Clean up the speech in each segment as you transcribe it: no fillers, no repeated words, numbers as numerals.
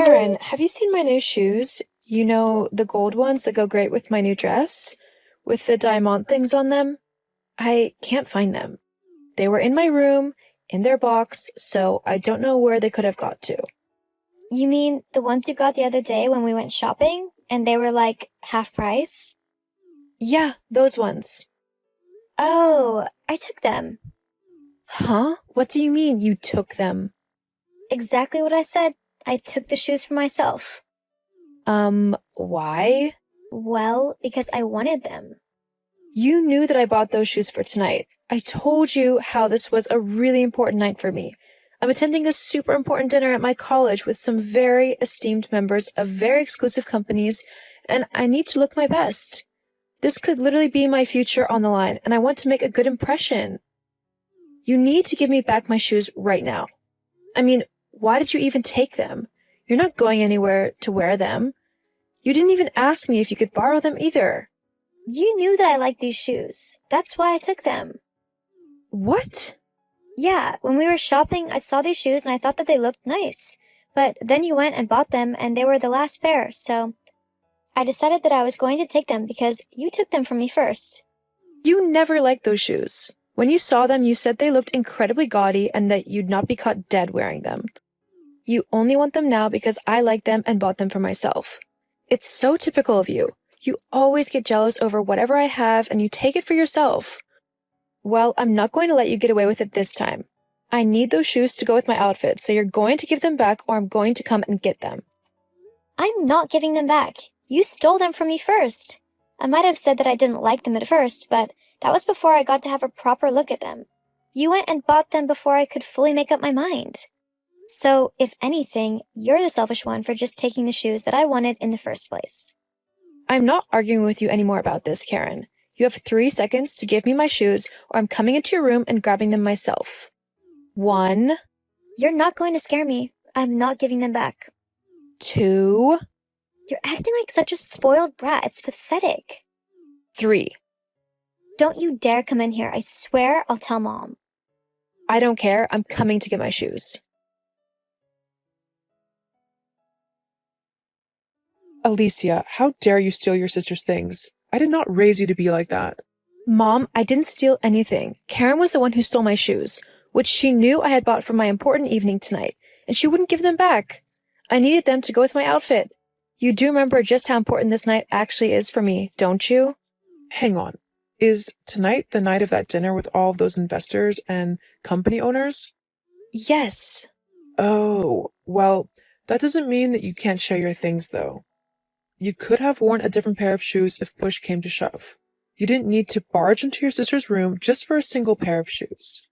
Karen, have you seen my new shoes? You know, the gold ones that go great with my new dress? With the diamond things on them? I can't find them. They were in my room, in their box, so I don't know where they could have got to. You mean the ones you got the other day when we went shopping and they were like half price? Yeah, those ones. Oh, I took them. Huh? What do you mean you took them? Exactly what I said. I took the shoes for myself. Why? Well, because I wanted them. You knew that I bought those shoes for tonight. I told you how this was a really important night for me. I'm attending a super important dinner at my college with some very esteemed members of very exclusive companies, and I need to look my best. This could literally be my future on the line, and I want to make a good impression. You need to give me back my shoes right now. I mean, why did you even take them? You're not going anywhere to wear them. You didn't even ask me if you could borrow them either. You knew that I liked these shoes. That's why I took them. What? Yeah, when we were shopping, I saw these shoes and I thought that they looked nice. But then you went and bought them and they were the last pair, so I decided that I was going to take them because you took them from me first. You never liked those shoes. When you saw them, you said they looked incredibly gaudy and that you'd not be caught dead wearing them. You only want them now because I like them and bought them for myself. It's so typical of you. You always get jealous over whatever I have and you take it for yourself. Well, I'm not going to let you get away with it this time. I need those shoes to go with my outfit, so you're going to give them back or I'm going to come and get them. I'm not giving them back. You stole them from me first. I might have said that I didn't like them at first, but that was before I got to have a proper look at them. You went and bought them before I could fully make up my mind. So, if anything, you're the selfish one for just taking the shoes that I wanted in the first place. I'm not arguing with you anymore about this, Karen. You have 3 seconds to give me my shoes or I'm coming into your room and grabbing them myself. 1, You're not going to scare me. I'm not giving them back. 2, You're acting like such a spoiled brat. It's pathetic. 3. Don't you dare come in here. I swear I'll tell Mom. I don't care. I'm coming to get my shoes. Alicia, how dare you steal your sister's things? I did not raise you to be like that. Mom, I didn't steal anything. Karen was the one who stole my shoes, which she knew I had bought for my important evening tonight, and she wouldn't give them back. I needed them to go with my outfit. You do remember just how important this night actually is for me, don't you? Hang on. Is tonight the night of that dinner with all of those investors and company owners? Yes. Oh, well, that doesn't mean that you can't share your things, though. You could have worn a different pair of shoes if push came to shove. You didn't need to barge into your sister's room just for a single pair of shoes.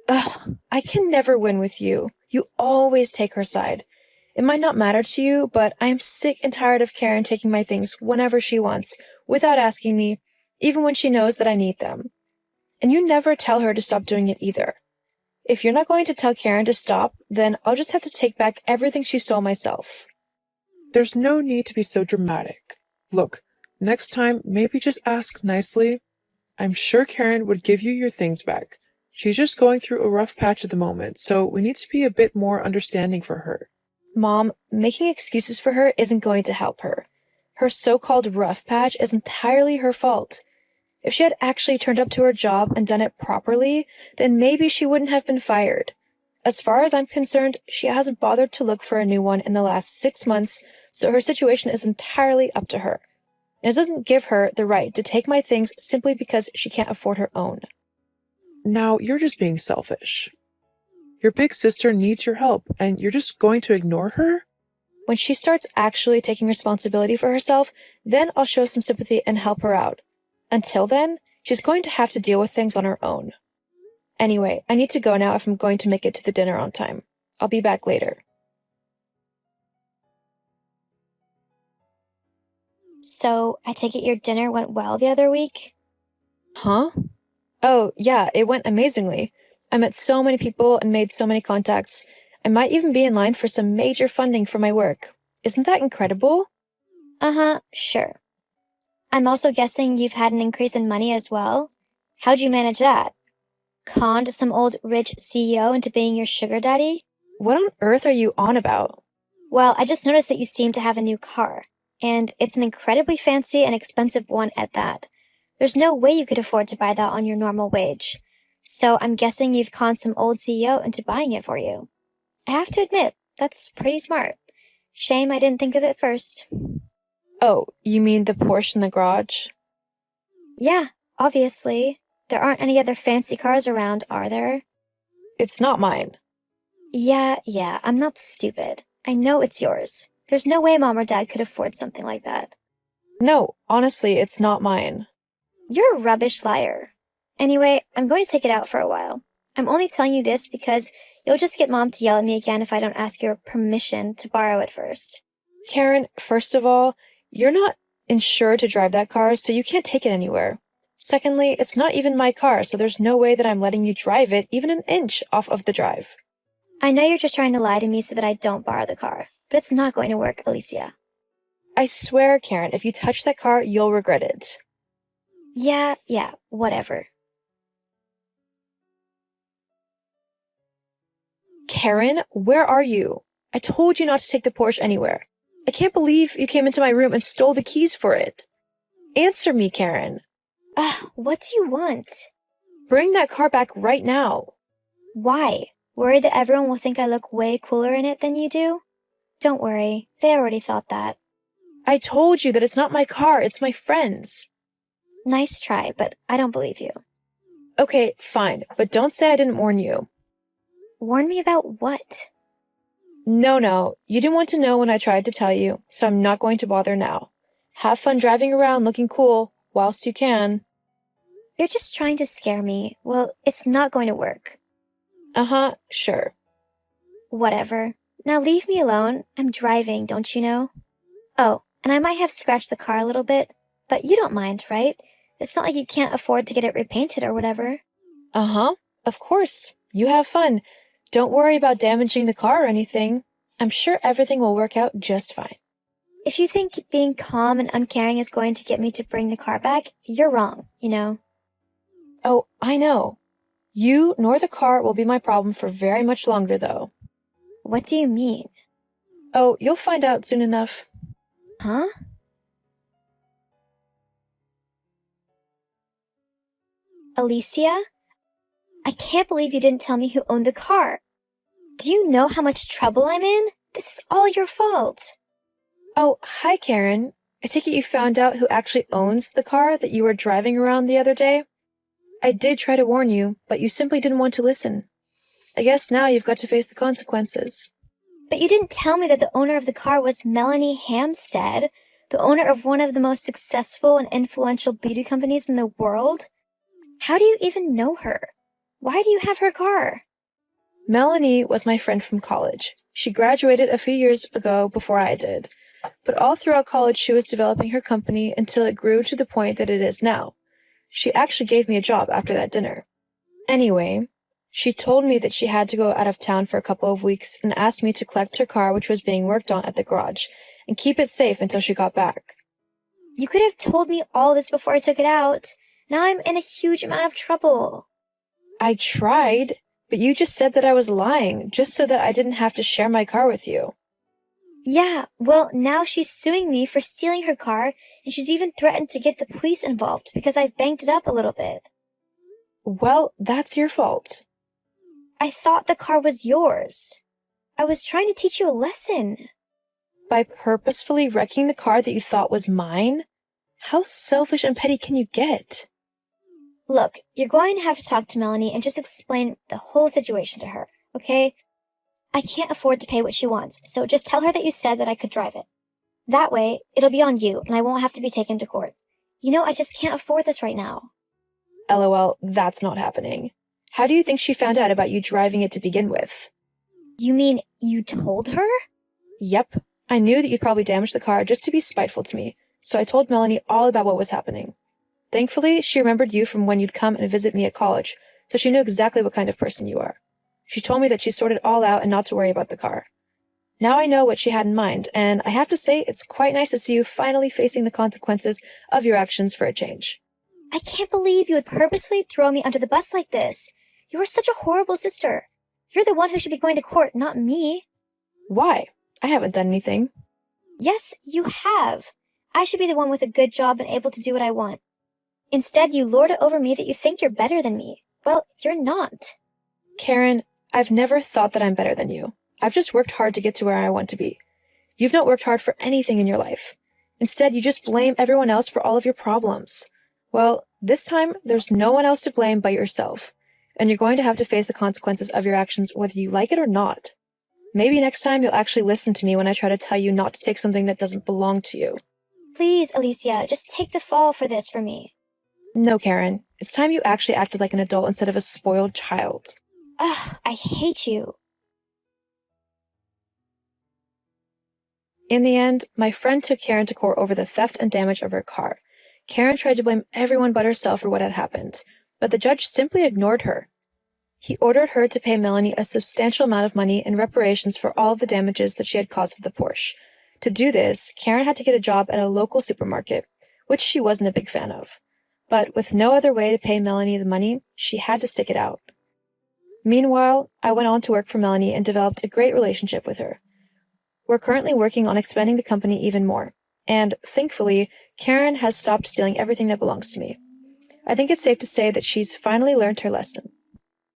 Ugh, I can never win with you. You always take her side. It might not matter to you, but I am sick and tired of Karen taking my things whenever she wants, without asking me, even when she knows that I need them. And you never tell her to stop doing it either. If you're not going to tell Karen to stop, then I'll just have to take back everything she stole myself. There's no need to be so dramatic. Look, next time, maybe just ask nicely. I'm sure Karen would give you your things back. She's just going through a rough patch at the moment, so we need to be a bit more understanding for her. Mom, making excuses for her isn't going to help her. Her so-called rough patch is entirely her fault. If she had actually turned up to her job and done it properly, then maybe she wouldn't have been fired. As far as I'm concerned, she hasn't bothered to look for a new one in the last 6 months, so her situation is entirely up to her. And it doesn't give her the right to take my things simply because she can't afford her own. Now, you're just being selfish. Your big sister needs your help, and you're just going to ignore her? When she starts actually taking responsibility for herself, then I'll show some sympathy and help her out. Until then, she's going to have to deal with things on her own. Anyway, I need to go now if I'm going to make it to the dinner on time. I'll be back later. So, I take it your dinner went well the other week? Huh? Oh, yeah, it went amazingly. I met so many people and made so many contacts. I might even be in line for some major funding for my work. Isn't that incredible? Uh-huh, sure. I'm also guessing you've had an increase in money as well? How'd you manage that? Conned some old rich CEO into being your sugar daddy? What on earth are you on about? Well, I just noticed that you seem to have a new car, and it's an incredibly fancy and expensive one at that. There's no way you could afford to buy that on your normal wage. So I'm guessing you've conned some old CEO into buying it for you. I have to admit, that's pretty smart. Shame I didn't think of it first. Oh, you mean the Porsche in the garage? Yeah, obviously. There aren't any other fancy cars around, are there? It's not mine. Yeah, I'm not stupid. I know it's yours. There's no way Mom or Dad could afford something like that. No, honestly, it's not mine. You're a rubbish liar. Anyway, I'm going to take it out for a while. I'm only telling you this because you'll just get Mom to yell at me again if I don't ask your permission to borrow it first. Karen, first of all, you're not insured to drive that car, so you can't take it anywhere. Secondly, it's not even my car, so there's no way that I'm letting you drive it even an inch off of the drive. I know you're just trying to lie to me so that I don't borrow the car, but it's not going to work, Alicia. I swear, Karen, if you touch that car, you'll regret it. Yeah, whatever. Karen, where are you? I told you not to take the Porsche anywhere. I can't believe you came into my room and stole the keys for it. Answer me, Karen. What do you want? Bring that car back right now. Why? Worried that everyone will think I look way cooler in it than you do? Don't worry, they already thought that. I told you that it's not my car, it's my friend's. Nice try, but I don't believe you. Okay, fine, but don't say I didn't warn you. Warn me about what? No, you didn't want to know when I tried to tell you, so I'm not going to bother now. Have fun driving around looking cool, whilst you can. You're just trying to scare me. Well, it's not going to work. Uh-huh, sure. Whatever. Now leave me alone. I'm driving, don't you know? Oh, and I might have scratched the car a little bit, but you don't mind, right? It's not like you can't afford to get it repainted or whatever. Uh-huh, of course. You have fun. Don't worry about damaging the car or anything. I'm sure everything will work out just fine. If you think being calm and uncaring is going to get me to bring the car back, you're wrong, you know. Oh, I know. You nor the car will be my problem for very much longer, though. What do you mean? Oh, you'll find out soon enough. Huh? Alicia? I can't believe you didn't tell me who owned the car. Do you know how much trouble I'm in? This is all your fault. Oh, hi, Karen. I take it you found out who actually owns the car that you were driving around the other day? I did try to warn you, but you simply didn't want to listen. I guess now you've got to face the consequences. But you didn't tell me that the owner of the car was Melanie Hampstead, the owner of one of the most successful and influential beauty companies in the world. How do you even know her? Why do you have her car? Melanie was my friend from college. She graduated a few years ago before I did. But all throughout college, she was developing her company until it grew to the point that it is now. She actually gave me a job after that dinner. Anyway, she told me that she had to go out of town for a couple of weeks and asked me to collect her car, which was being worked on at the garage, and keep it safe until she got back. You could have told me all this before I took it out. Now I'm in a huge amount of trouble. I tried, but you just said that I was lying, just so that I didn't have to share my car with you. Yeah, well, now she's suing me for stealing her car, and she's even threatened to get the police involved because I've banged it up a little bit. Well, that's your fault. I thought the car was yours. I was trying to teach you a lesson. By purposefully wrecking the car that you thought was mine? How selfish and petty can you get? Look, you're going to have to talk to Melanie and just explain the whole situation to her, okay? I can't afford to pay what she wants, so just tell her that you said that I could drive it. That way, it'll be on you, and I won't have to be taken to court. You know, I just can't afford this right now. LOL, that's not happening. How do you think she found out about you driving it to begin with? You mean you told her? Yep. I knew that you'd probably damage the car just to be spiteful to me, so I told Melanie all about what was happening. Thankfully, she remembered you from when you'd come and visit me at college, so she knew exactly what kind of person you are. She told me that she sorted all out and not to worry about the car. Now I know what she had in mind, and I have to say it's quite nice to see you finally facing the consequences of your actions for a change. I can't believe you would purposefully throw me under the bus like this. You are such a horrible sister. You're the one who should be going to court, not me. Why? I haven't done anything. Yes, you have. I should be the one with a good job and able to do what I want. Instead, you lord it over me that you think you're better than me. Well, you're not. Karen, I've never thought that I'm better than you. I've just worked hard to get to where I want to be. You've not worked hard for anything in your life. Instead, you just blame everyone else for all of your problems. Well, this time, there's no one else to blame but yourself. And you're going to have to face the consequences of your actions whether you like it or not. Maybe next time you'll actually listen to me when I try to tell you not to take something that doesn't belong to you. Please, Alicia, just take the fall for this for me. No, Karen. It's time you actually acted like an adult instead of a spoiled child. Ugh, I hate you. In the end, my friend took Karen to court over the theft and damage of her car. Karen tried to blame everyone but herself for what had happened, but the judge simply ignored her. He ordered her to pay Melanie a substantial amount of money in reparations for all of the damages that she had caused to the Porsche. To do this, Karen had to get a job at a local supermarket, which she wasn't a big fan of. But with no other way to pay Melanie the money, she had to stick it out. Meanwhile, I went on to work for Melanie and developed a great relationship with her. We're currently working on expanding the company even more, and thankfully, Karen has stopped stealing everything that belongs to me. I think it's safe to say that she's finally learned her lesson.